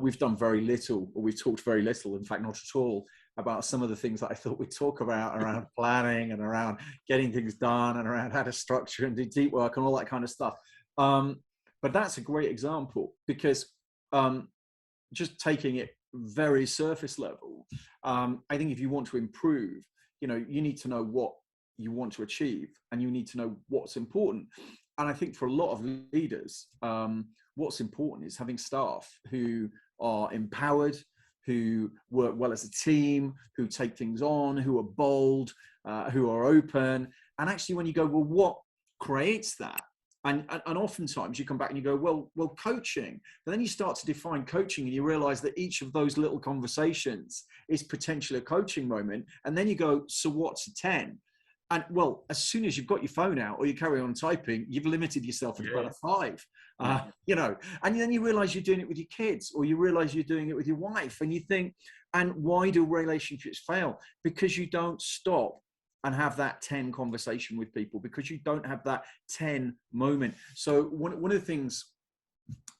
B: We've done very little, or we've talked very little, in fact, not at all, about some of the things that I thought we'd talk about around planning and around getting things done and around how to structure and do deep work and all that kind of stuff. But that's a great example, because just taking it very surface level, I think if you want to improve, you need to know what you want to achieve, and you need to know what's important. And I think for a lot of leaders, what's important is having staff who are empowered, who work well as a team, who take things on, who are bold, who are open. And actually, when you go, well, what creates that? And oftentimes you come back and you go, well, coaching. But then you start to define coaching, and you realize that each of those little conversations is potentially a coaching moment. And then you go, so what's a 10? And well, as soon as you've got your phone out or you carry on typing, you've limited yourself at about a 5, and then you realize you're doing it with your kids, or you realize you're doing it with your wife, and you think, and why do relationships fail? Because you don't stop and have that 10 conversation with people, because you don't have that 10 moment. So one of the things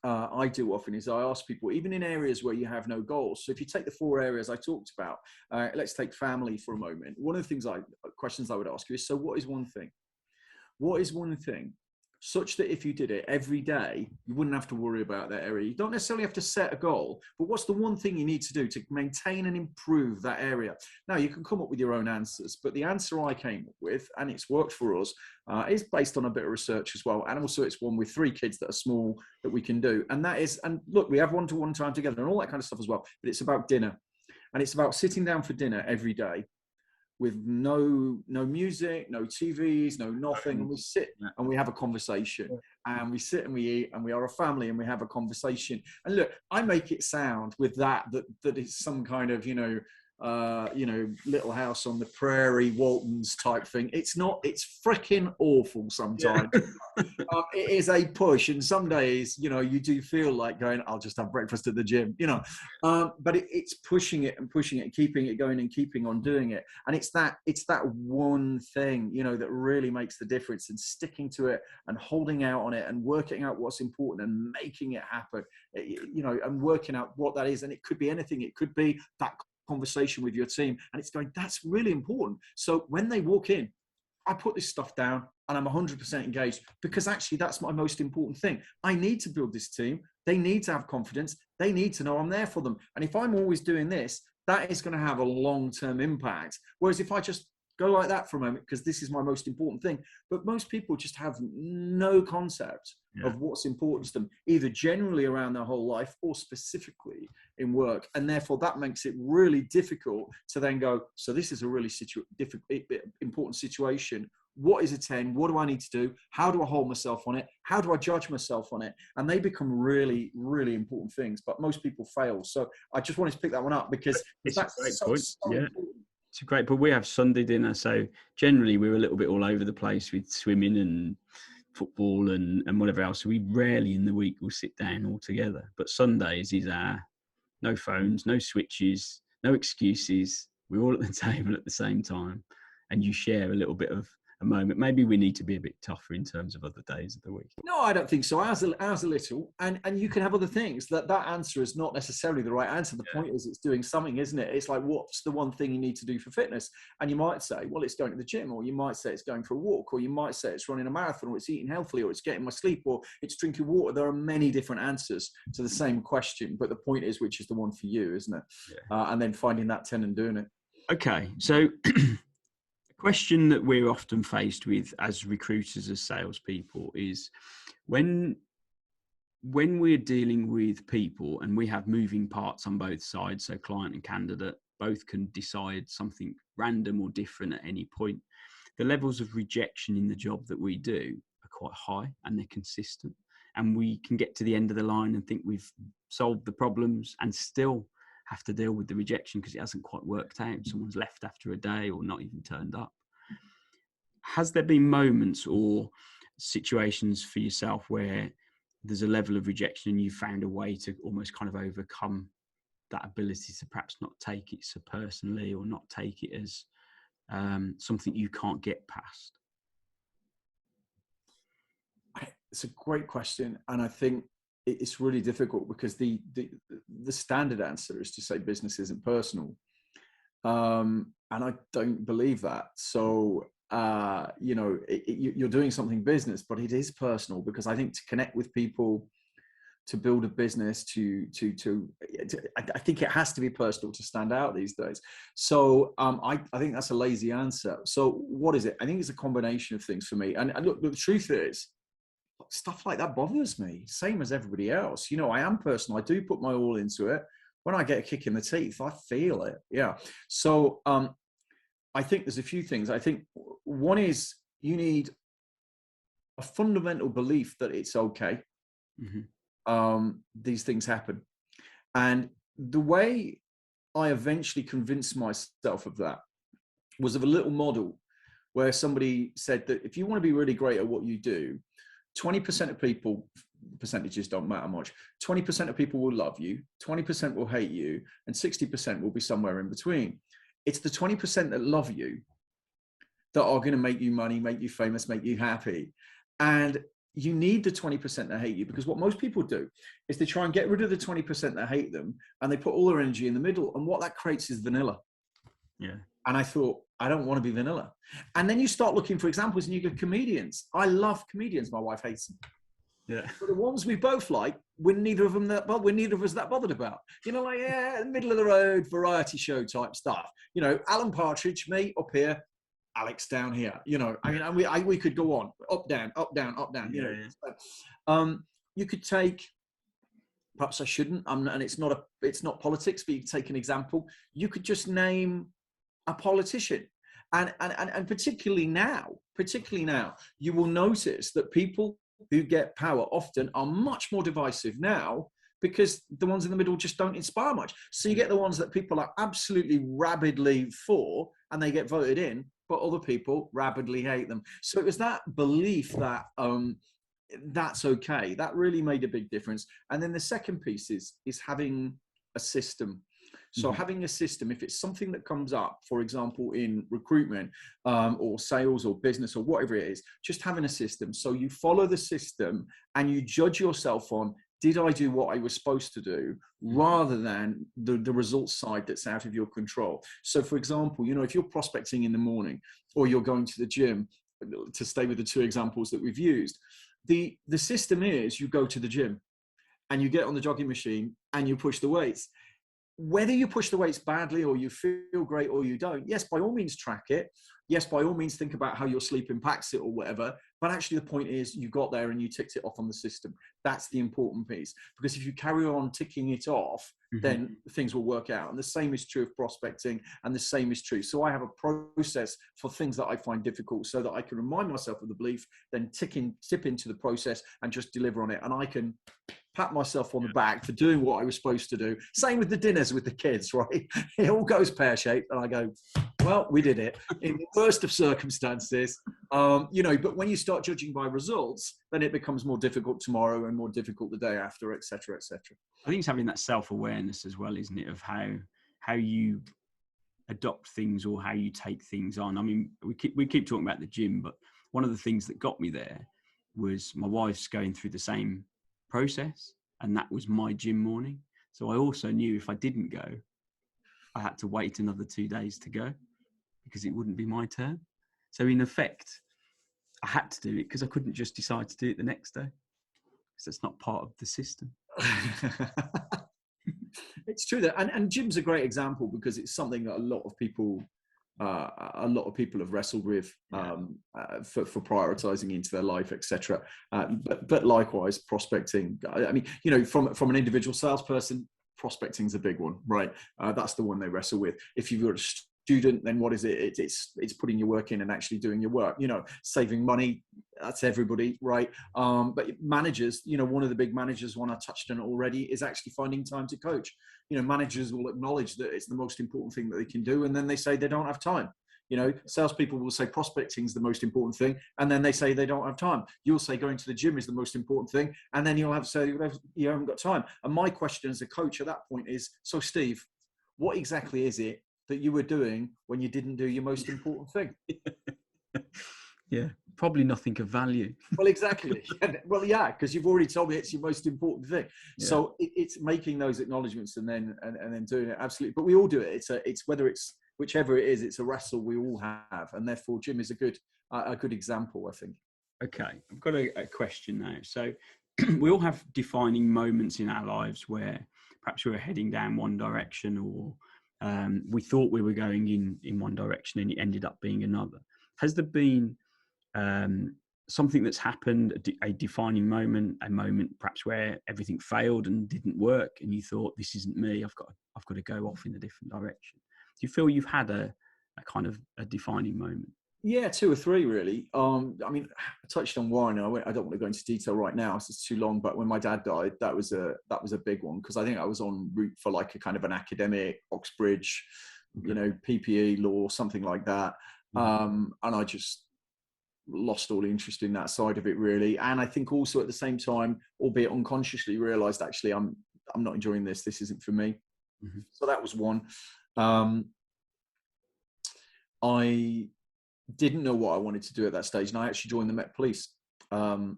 B: I do often is I ask people, even in areas where you have no goals. So if you take the 4 areas I talked about, let's take family for a moment. One of the questions I would ask you is, so what is one thing? What is one thing such that if you did it every day, you wouldn't have to worry about that area? You don't necessarily have to set a goal, but what's the one thing you need to do to maintain and improve that area? Now, you can come up with your own answers, but the answer I came up with, and it's worked for us, is based on a bit of research as well. And also it's one with 3 kids that are small that we can do. And that is, and look, we have one-to-one time together and all that kind of stuff as well, but it's about dinner. And it's about sitting down for dinner every day with no music, no TVs, no nothing. And we sit and we have a conversation, and we sit and we eat, and we are a family and we have a conversation. And look, I make it sound with that it's some kind of, Little House on the Prairie, Waltons type thing. It's not. It's freaking awful sometimes. It is a push, and some days, you do feel like going, I'll just have breakfast at the gym, but it's pushing it and pushing it and keeping it going and keeping on doing it. And it's that one thing, that really makes the difference, and sticking to it and holding out on it and working out what's important and making it happen, and working out what that is. And it could be anything. It could be that conversation with your team, and it's going, that's really important. So when they walk in, I put this stuff down and I'm 100% engaged, because actually that's my most important thing. I need to build this team. They need to have confidence. They need to know I'm there for them. And if I'm always doing this, that is going to have a long-term impact. Whereas if I just go like that for a moment, because this is my most important thing, but most people just have no concept of what's important to them, either generally around their whole life or specifically in work. And therefore that makes it really difficult to then go, so this is a really important situation. What is a 10? What do I need to do? How do I hold myself on it? How do I judge myself on it? And they become really, really important things, but most people fail. So I just wanted to pick that one up, because that's a great point. So important.
A: It's great, but we have Sunday dinner, so generally we're a little bit all over the place with swimming and football and whatever else. So we rarely in the week will sit down all together. But Sundays is our no phones, no switches, no excuses. We're all at the table at the same time, and you share a little bit of a moment. Maybe we need to be a bit tougher in terms of other days of the week.
B: No, I don't think so. Ours a little, and you can have other things. That answer is not necessarily the right answer. The point is, it's doing something, isn't it? It's like, what's the one thing you need to do for fitness? And you might say, well, it's going to the gym, or you might say it's going for a walk, or you might say it's running a marathon, or it's eating healthily, or it's getting my sleep, or it's drinking water. There are many different answers to the same question, but the point is, which is the one for you, isn't it? And then finding that 10 and doing it.
A: Okay, so a question that we're often faced with as recruiters, as salespeople, is when we're dealing with people and we have moving parts on both sides, so client and candidate both can decide something random or different at any point, the levels of rejection in the job that we do are quite high and they're consistent. And we can get to the end of the line and think we've solved the problems and still have to deal with the rejection because it hasn't quite worked out. Someone's left after a day or not even turned up. Has there been moments or situations for yourself where there's a level of rejection and you found a way to almost kind of overcome that ability to perhaps not take it so personally or not take it as something you can't get past?
B: It's a great question, and I think it's really difficult because the standard answer is to say business isn't personal, and I don't believe that. So you're doing something business, but it is personal, because I think to connect with people, to build a business, I think it has to be personal to stand out these days. So I think that's a lazy answer. So what is it? I think it's a combination of things for me. And look, the truth is, stuff like that bothers me, same as everybody else. I am personal. I do put my all into it. When I get a kick in the teeth, I feel it. Yeah. So I think there's a few things. I think one is you need a fundamental belief that it's okay. These things happen. And the way I eventually convinced myself of that was of a little model where somebody said that if you want to be really great at what you do, 20% of people, percentages don't matter much, 20% of people will love you, 20% will hate you, and 60% will be somewhere in between. It's the 20% that love you that are going to make you money, make you famous, make you happy. And you need the 20% that hate you, because what most people do is they try and get rid of the 20% that hate them, and they put all their energy in the middle. And what that creates is vanilla.
A: Yeah.
B: And I thought, I don't want to be vanilla. And then you start looking for examples, and you get comedians. I love comedians. My wife hates them.
A: Yeah.
B: But the ones we both like, we're neither of us that bothered about. Middle of the road variety show type stuff. Alan Partridge, me up here, Alex down here. We could go on, up, down, up, down, up, down. You could take, perhaps I shouldn't, and it's not politics, but you could take an example. You could just name a politician, and particularly now, you will notice that people who get power often are much more divisive now, because the ones in the middle just don't inspire much. So you get the ones that people are absolutely rabidly for, and they get voted in, but other people rabidly hate them. So it was that belief that that's okay. That really made a big difference. And then the second piece is having a system. So having a system, if it's something that comes up, for example, in recruitment or sales or business or whatever it is, just having a system. So you follow the system and you judge yourself on, did I do what I was supposed to do, rather than the results side that's out of your control. So for example, if you're prospecting in the morning or you're going to the gym, to stay with the two examples that we've used, the system is you go to the gym and you get on the jogging machine and you push the weights. Whether you push the weights badly or you feel great or you don't, yes, by all means track it. Yes, by all means think about how your sleep impacts it or whatever. But actually the point is you got there and you ticked it off on the system. That's the important piece. Because if you carry on ticking it off, then things will work out. And the same is true of prospecting, and the same is true. So I have a process for things that I find difficult so that I can remind myself of the belief, then tip into the process and just deliver on it. And I can pat myself on the back for doing what I was supposed to do. Same with the dinners with the kids, right? It all goes pear-shaped, and I go, well, we did it in the worst of circumstances. But when you start judging by results, then it becomes more difficult tomorrow and more difficult the day after, et cetera, et cetera.
A: I think it's having that self-awareness as well, isn't it, of how you adopt things or how you take things on. I mean, we keep talking about the gym, but one of the things that got me there was my wife's going through the same process, and that was my gym morning. So I also knew if I didn't go, I had to wait another 2 days to go because it wouldn't be my turn. So in effect, I had to do it because I couldn't just decide to do it the next day, because that's not part of the system.
B: It's true that, and gym's a great example because it's something that a lot of people have wrestled with for prioritizing into their life, etc. But likewise, prospecting. I mean, you know, from an individual salesperson, prospecting's a big one, right? That's the one they wrestle with. If you've got a student, then what is it? It's putting your work in and actually doing your work. You know, saving money. That's everybody, right? But managers, you know, one of the big managers, one I touched on already, is actually finding time to coach. You know, managers will acknowledge that it's the most important thing that they can do, and then they say they don't have time. You know, salespeople will say prospecting is the most important thing, and then they say they don't have time. You'll say going to the gym is the most important thing, and then you'll have to say you haven't got time. And my question as a coach at that point is, so Steve, what exactly is it that you were doing when you didn't do your most important thing?
A: Yeah, probably nothing of value.
B: Well, exactly. Well, yeah, because you've already told me it's your most important thing. Yeah. So it's making those acknowledgements and then doing it. Absolutely. But we all do it. It's whether it's whichever it is, it's a wrestle we all have, and therefore gym is a good example, I think.
A: Okay, I've got a question now. So we all have defining moments in our lives where perhaps we were heading down one direction, or we thought we were going in one direction and it ended up being another. Has there been something that's happened, a defining moment, a moment perhaps where everything failed and didn't work, and you thought, this isn't me, I've got to go off in a different direction? Do you feel you've had a kind of a defining moment?
B: Yeah, 2 or 3 really. I mean, I touched on one. I don't want to go into detail right now, it's too long. But when my dad died, that was a big one, because I think I was en route for like a kind of an academic Oxbridge, you know, PPE law, something like that. And I just lost all interest in that side of it, really. And I think also at the same time, albeit unconsciously, realised actually I'm not enjoying this. This isn't for me. Mm-hmm. So that was one. I didn't know what I wanted to do at that stage, and I actually joined the Met Police. And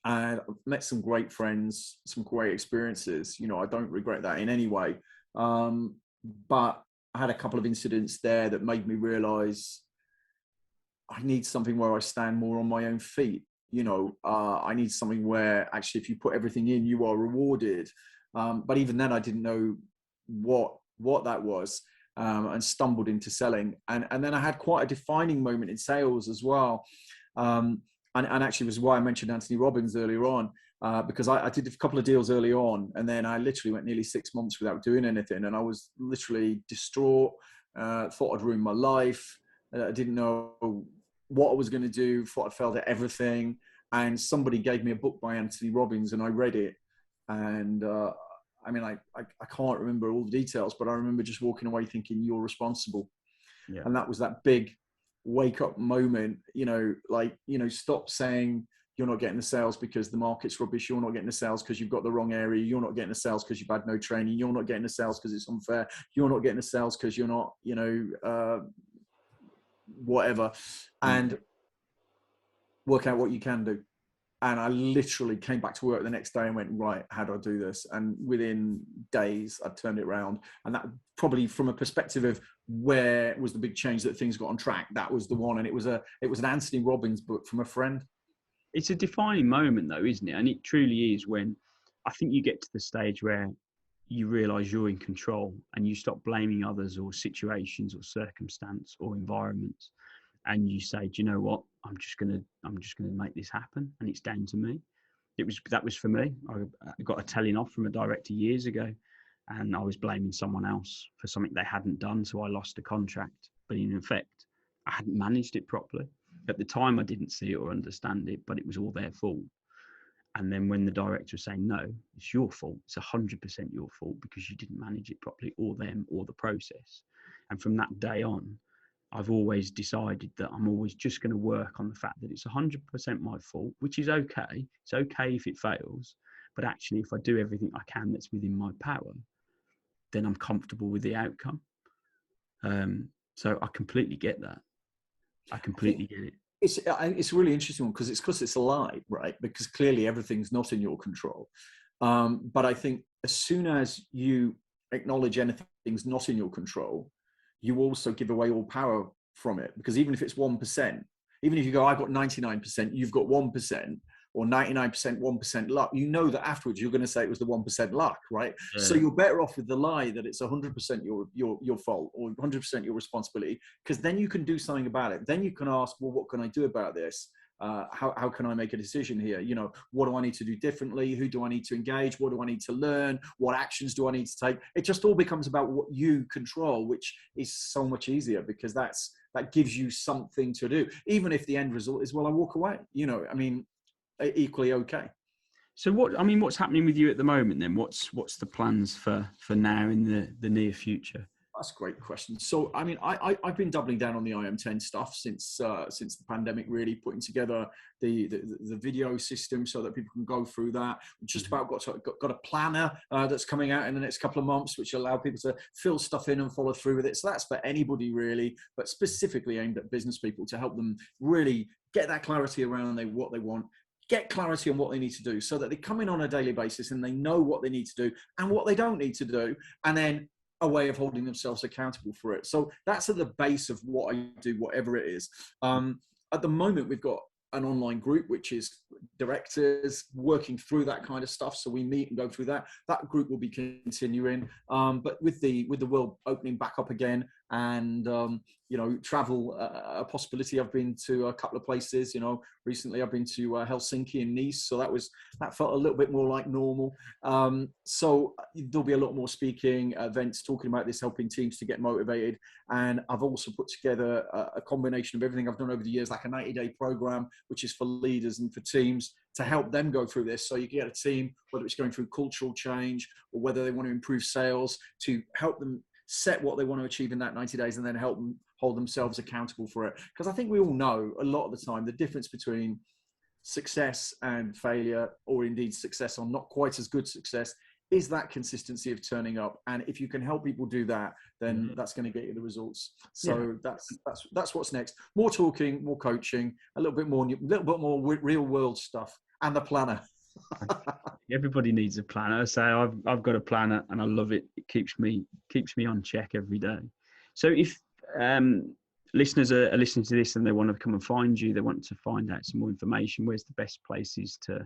B: I met some great friends, some great experiences. You know, I don't regret that in any way. But I had a couple of incidents there that made me realise I need something where I stand more on my own feet. You know, I need something where actually, if you put everything in, you are rewarded. But even then, I didn't know what that was, and stumbled into selling. And then I had quite a defining moment in sales as well. And actually was why I mentioned Anthony Robbins earlier on, because I did a couple of deals early on, and then I literally went nearly 6 months without doing anything. And I was literally distraught, thought I'd ruined my life. I didn't know what I was going to do, thought I'd failed at everything. And somebody gave me a book by Anthony Robbins, and I read it. And I mean, I can't remember all the details, but I remember just walking away thinking, you're responsible. Yeah. And that was that big wake up moment, you know, like, you know, stop saying you're not getting the sales because the market's rubbish. You're not getting the sales because you've got the wrong area. You're not getting the sales because you've had no training. You're not getting the sales because it's unfair. You're not getting the sales because you're not, you know, whatever. And work out what you can do. And I literally came back to work the next day and went, right, how do I do this? And within days, I turned it around. And that probably, from a perspective of where was the big change that things got on track, that was the one. And it was an Anthony Robbins book from a friend.
A: It's a defining moment though, isn't it? And it truly is, when I think you get to the stage where you realise you're in control and you stop blaming others or situations or circumstance or environments. And you say, do you know what? I'm just gonna make this happen, and it's down to me. That was for me. I got a telling off from a director years ago, and I was blaming someone else for something they hadn't done, so I lost a contract. But in effect, I hadn't managed it properly. At the time, I didn't see it or understand it, but it was all their fault. And then when the director was saying, no, it's your fault, it's 100% your fault because you didn't manage it properly, or them, or the process. And from that day on, I've always decided that I'm always just going to work on the fact that it's 100% my fault, which is okay. It's okay if it fails, but actually if I do everything I can that's within my power, then I'm comfortable with the outcome. So I completely get that. I completely get it.
B: It's a really interesting one because it's a lie, right? Because clearly everything's not in your control. But I think as soon as you acknowledge anything's not in your control, you also give away all power from it. Because even if it's 1%, even if you go, I've got 99%, you've got 1%, or 99% 1% luck, you know that afterwards you're going to say it was the 1% luck, right?
A: Yeah.
B: So you're better off with the lie that it's 100% your fault or 100% your responsibility, because then you can do something about it. Then you can ask, well, what can I do about this? How can I make a decision here? You know, what do I need to do differently? Who do I need to engage? What do I need to learn? What actions do I need to take? It just all becomes about what you control, which is so much easier, because that gives you something to do. Even if the end result is, well, I walk away, you know, I mean, equally okay.
A: So what's happening with you at the moment then? What's the plans for now in the near future?
B: That's a great question. So, I mean, I've been doubling down on the IAM10 stuff since the pandemic, really putting together the video system so that people can go through that. Just about got a planner that's coming out in the next couple of months, which will allow people to fill stuff in and follow through with it. So that's for anybody really, but specifically aimed at business people to help them really get that clarity around what they want, get clarity on what they need to do, so that they come in on a daily basis and they know what they need to do and what they don't need to do, and then a way of holding themselves accountable for it. So that's at the base of what I do, whatever it is. At the moment, we've got an online group, which is directors working through that kind of stuff. So we meet and go through that. That group will be continuing. But with the world opening back up again, and you know, travel a possibility. I've been to a couple of places. You know, recently I've been to Helsinki and Nice, so that felt a little bit more like normal. So there'll be a lot more speaking events talking about this, helping teams to get motivated. And I've also put together a combination of everything I've done over the years, like a 90-day program, which is for leaders and for teams to help them go through this. So you get a team, whether it's going through cultural change or whether they want to improve sales, to help them set what they want to achieve in that 90 days and then help them hold themselves accountable for it. Because I think we all know a lot of the time the difference between success and failure, or indeed success or not quite as good success, is that consistency of turning up. And if you can help people do that, then that's going to get you the results. So that's what's next. More talking, more coaching, a little bit more real world stuff, and the planner.
A: Everybody needs a planner. So I've got a planner and I love it. It keeps me on check every day. So if listeners are listening to this and they want to come and find you, they want to find out some more information, where's the best places to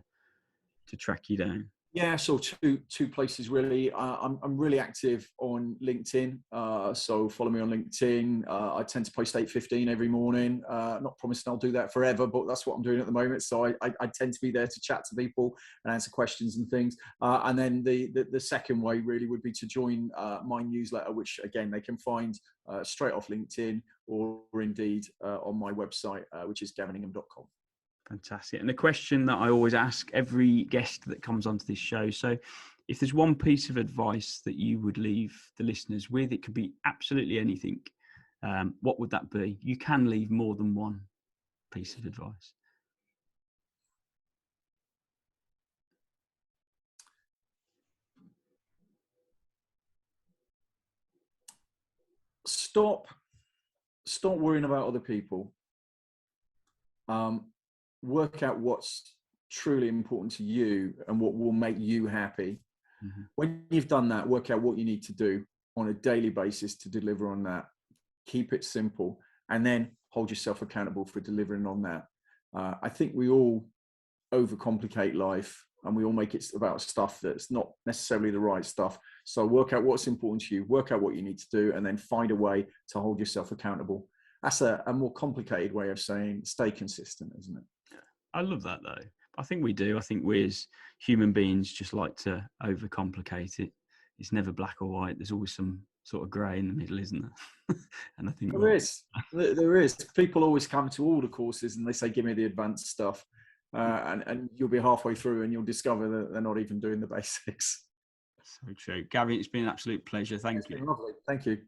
A: track you down?
B: Yeah, so two places really. I'm really active on LinkedIn, so follow me on LinkedIn. I tend to post 8:15 every morning. Not promising I'll do that forever, but that's what I'm doing at the moment. So I tend to be there to chat to people and answer questions and things. And then the second way really would be to join my newsletter, which again they can find straight off LinkedIn or indeed on my website, which is gaviningham.com.
A: Fantastic. And the question that I always ask every guest that comes onto this show, so if there's one piece of advice that you would leave the listeners with, it could be absolutely anything. What would that be? You can leave more than one piece of advice.
B: Stop worrying about other people. Work out what's truly important to you and what will make you happy. Mm-hmm. When you've done that, work out what you need to do on a daily basis to deliver on that. Keep it simple, and then hold yourself accountable for delivering on that. I think we all overcomplicate life, and we all make it about stuff that's not necessarily the right stuff. So work out what's important to you, work out what you need to do, and then find a way to hold yourself accountable. That's a more complicated way of saying stay consistent, isn't it?
A: I love that though. I think we do. I think we as human beings just like to overcomplicate it. It's never black or white. There's always some sort of grey in the middle, isn't there? And I think
B: there is. People always come to all the courses and they say, give me the advanced stuff. And you'll be halfway through and you'll discover that they're not even doing the basics.
A: So true. Gavin, it's been an absolute pleasure. Thank you.
B: Lovely. Thank you.